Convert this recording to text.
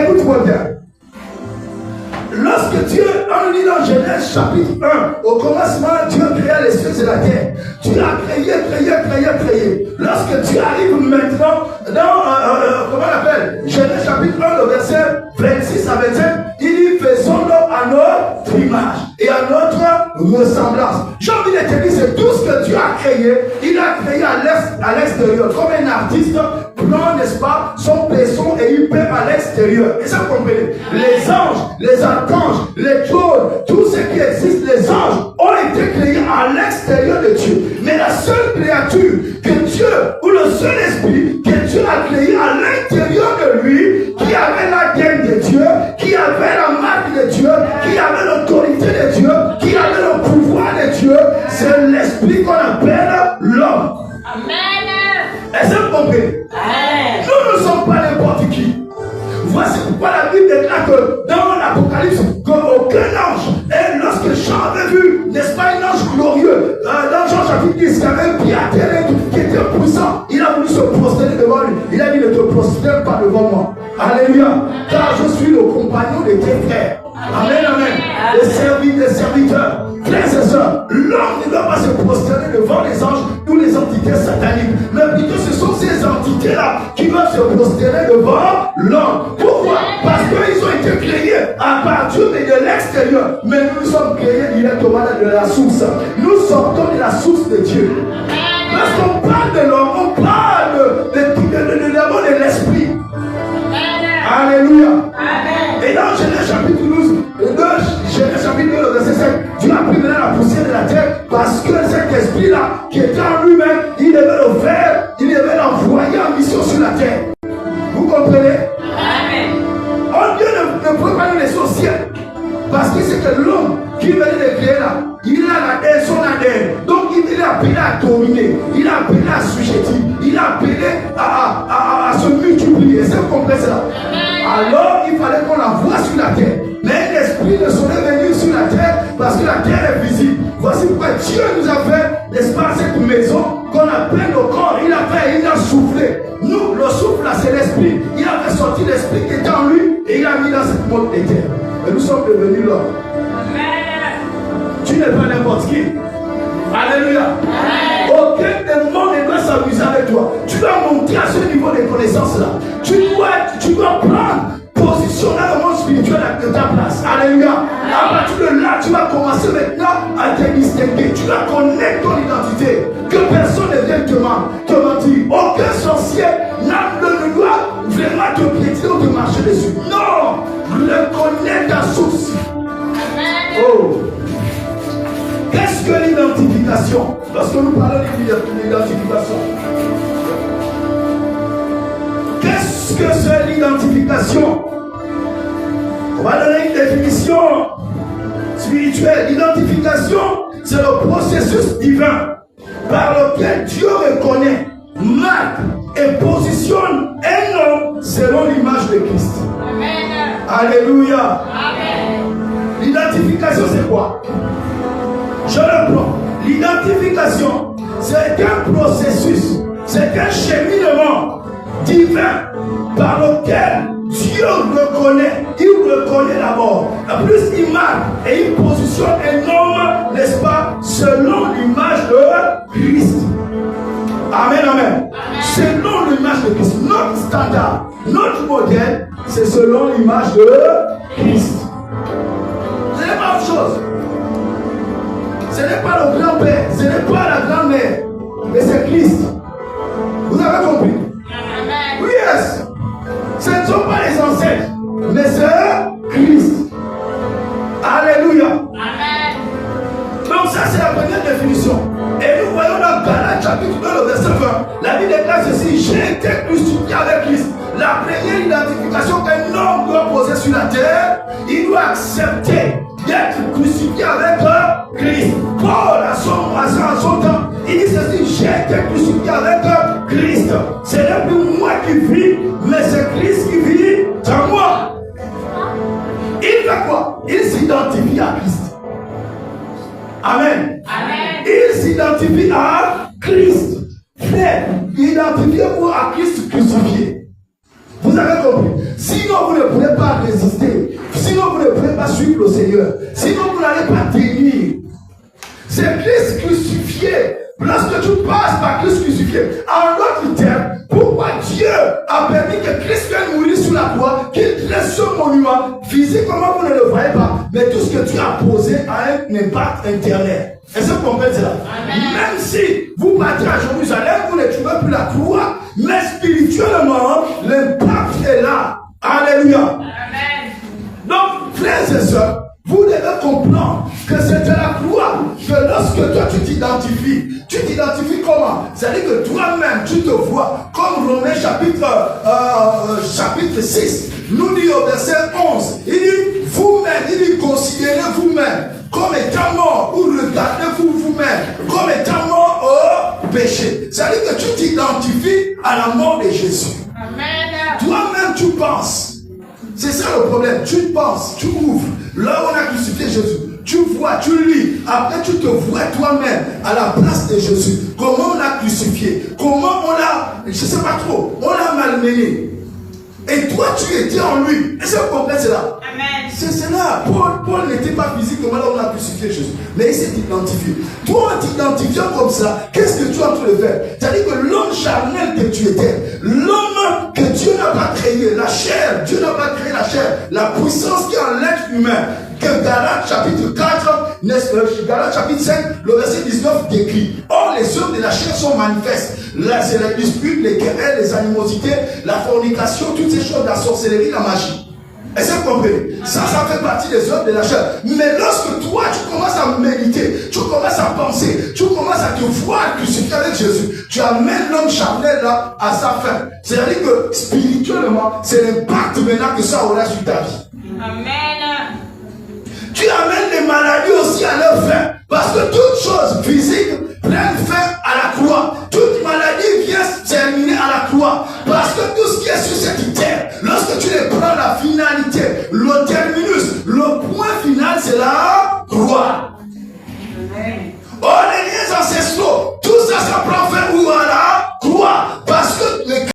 Écoute-moi bien. Lorsque Dieu, on lit dans Genèse chapitre 1, au commencement, Dieu créa les cieux et la terre. Dieu a créé. Lorsque Dieu arrive maintenant dans, comment on appelle, Genèse chapitre 1, le verset 26 à 27, il dit, faisons l'homme à notre image et à notre ressemblance. J'ai envie de te dire, c'est tout ce que Dieu a créé, il a créé à l'extérieur. Comme un artiste prend, n'est-ce pas, son pinceau et il peint à l'extérieur. Et ça, vous comprenez? Les anges, les archanges, les trônes, tout ce qui existe, les anges ont été créés à l'extérieur de Dieu. Mais la seule créature que Dieu, ou le seul esprit que Dieu a créé à l'intérieur de lui, qui avait l'ADN de Dieu, qui avait la marque de Dieu, qui avait l'autorité de Dieu, qui avait le pouvoir de Dieu, c'est l'esprit qu'on appelle l'homme. Amen. Est-ce que vous comprenez? Nous ne sommes pas n'importe qui. Voici pourquoi la Bible déclare que dans l'Apocalypse, qu'aucun ange, et lorsque Jean avait vu, n'est-ce pas, un ange glorieux, dans Jean chapitre 10, qui avait un pied à terre, qui était puissant, il a voulu se prosterner devant lui. Il a dit, ne te prosterne pas devant moi. Alléluia. Car je suis le compagnon de tes frères. Amen, amen. Les serviteurs, frères et sœurs, l'homme ne doit pas se prosterner devant les anges ou les entités sataniques. Mais plutôt ce sont ces entités-là qui doivent se prosterner devant l'homme. Pourquoi? Parce qu'ils ont été créés à partir de l'extérieur. Mais nous sommes créés directement de la source. Nous sortons de la source de Dieu. Lorsqu'on parle de l'homme, on parle de l'esprit. Alléluia. Et dans Genèse chapitre 12, Genèse chapitre 2, le verset 5, Dieu a pris la poussière de la terre parce que cet esprit-là, qui était en lui-même, il devait le faire, il devait l'envoyer en mission sur la terre. Vous comprenez? Dieu ne peut pas nous laisser au ciel. Parce que c'est que l'homme qui venait de créer là, il a son ADN. Donc il est appelé à dominer, il est appelé à sujetir, il est appelé à se multiplier. C'est vous comprenez cela? Alors il fallait qu'on l'envoie sur la terre. Mais l'esprit ne saurait venir sur la terre parce que la terre est visible. Voici pourquoi Dieu nous a fait, n'est-ce pas, cette maison qu'on appelle le corps. Il a fait, il a soufflé. Nous, le souffle là, c'est l'esprit. Il a fait sortir l'esprit qui était en lui et il a mis dans cette monde éternelle. Et nous sommes devenus l'homme. Tu n'es pas n'importe qui. Alléluia. Aucun démon ne doit s'amuser avec toi. Tu dois monter à ce niveau de connaissance là. Tu dois prendre position dans le monde spirituel de ta place. Alléluia. À partir de là, tu vas commencer maintenant à te distinguer. Tu vas connaître ton identité. Que personne ne vienne te mentir. Aucun sorcier ne doit vraiment te piétiner ou te marcher dessus. Non. Reconnais ta source. Oh. Qu'est-ce que l'identification? Lorsque nous parlons de l'identification, qu'est-ce que c'est l'identification? On va donner une définition spirituelle. L'identification, c'est le processus divin par lequel Dieu reconnaît, marque et positionne un homme selon l'image de Christ. Amen. Alléluia. Amen. L'identification, c'est quoi? Je le prends. L'identification, c'est un processus, c'est un cheminement divin par lequel Dieu reconnaît, il reconnaît d'abord. Plus il marque et il positionne un homme, n'est-ce pas, selon l'image de Christ. Amen, amen. Selon l'image de Christ. Notre standard, notre modèle, c'est selon l'image de Christ. Ce n'est pas autre chose. Ce n'est pas le grand-père, ce n'est pas la grand-mère, mais c'est Christ. Vous avez compris? Oui, yes. Ce ne sont pas les ancêtres, mais c'est Christ. Alléluia. Amen. Donc ça c'est la première définition. Et nous voyons dans Galates chapitre 2, le verset 20, la Bible déclare ceci: j'ai été crucifié avec Christ. La première identification qu'un homme doit poser sur la terre, il doit accepter d'être crucifié avec Christ. Paul, à son temps, il dit ceci: j'ai été crucifié avec Christ. Ce n'est plus moi qui vis, mais c'est Christ qui vit en moi. Il fait quoi? Il s'identifie à Christ. Amen. Amen. Il s'identifie à Christ. Frère, identifiez-vous à Christ crucifié. Vous avez compris? Sinon, vous au Seigneur. Sinon, vous n'allez pas tenir. C'est Christ crucifié. Lorsque tu passes par Christ crucifié, en d'autres termes, pourquoi Dieu a permis que Christ vienne mourir sur la croix, qu'il dresse ce monument, physiquement vous ne le voyez pas, mais tout ce que Dieu a posé a un impact intérieur. Est-ce que vous comprenez cela? Même si vous partez à Jérusalem, vous ne trouvez plus la croix, mais spirituellement, l'impact est là. Alléluia. Amen. Donc, frères et sœurs, vous devez comprendre que c'est de la croix que lorsque toi tu t'identifies comment? C'est-à-dire que toi-même tu te vois comme Romains chapitre 6 nous dit au verset 11, il dit vous-même, il dit considérez vous-même comme étant mort ou regardez-vous vous-même comme étant mort au péché. C'est-à-dire que tu t'identifies à la mort de Jésus. Amen. Toi-même tu penses. C'est ça le problème. Tu penses, tu ouvres. Là où on a crucifié Jésus, tu vois, tu lis. Après, tu te vois toi-même à la place de Jésus. Comment on l'a crucifié? Comment on l'a, je ne sais pas trop, on l'a malmené. Et toi, tu étais en lui. Est-ce que vous comprenez cela? Amen. C'est cela. Paul n'était pas physiquement là où on a crucifié Jésus. Mais il s'est identifié. Toi, en t'identifiant comme ça, qu'est-ce que tu es en train de faire? C'est-à-dire que l'homme charnel que tu étais, l'homme que Dieu n'a pas créé, la chair, Dieu n'a pas créé la chair, la puissance qui est en l'être humain, que Galates chapitre 4, Galates chapitre 5, le verset 19 décrit. Or, les œuvres de la chair sont manifestes. Là, c'est les disputes, les querelles, les animosités, la fornication, toutes ces choses, la sorcellerie, la magie. Est-ce que vous comprenez? Ça fait partie des œuvres de la chair. Mais lorsque toi, tu commences à méditer, tu commences à penser, tu commences à te voir crucifié avec Jésus, tu amènes l'homme charnel là à sa fin. C'est-à-dire que spirituellement, c'est l'impact maintenant que ça aura sur ta vie. Amen. Tu amènes les maladies aussi à leur fin. Parce que toutes choses physiques prennent fin à la croix. Toute maladie vient se terminer à la croix. Parce que tout ce qui est sur cette terre, lorsque tu les prends la finalité, le terminus, le point final, c'est la croix.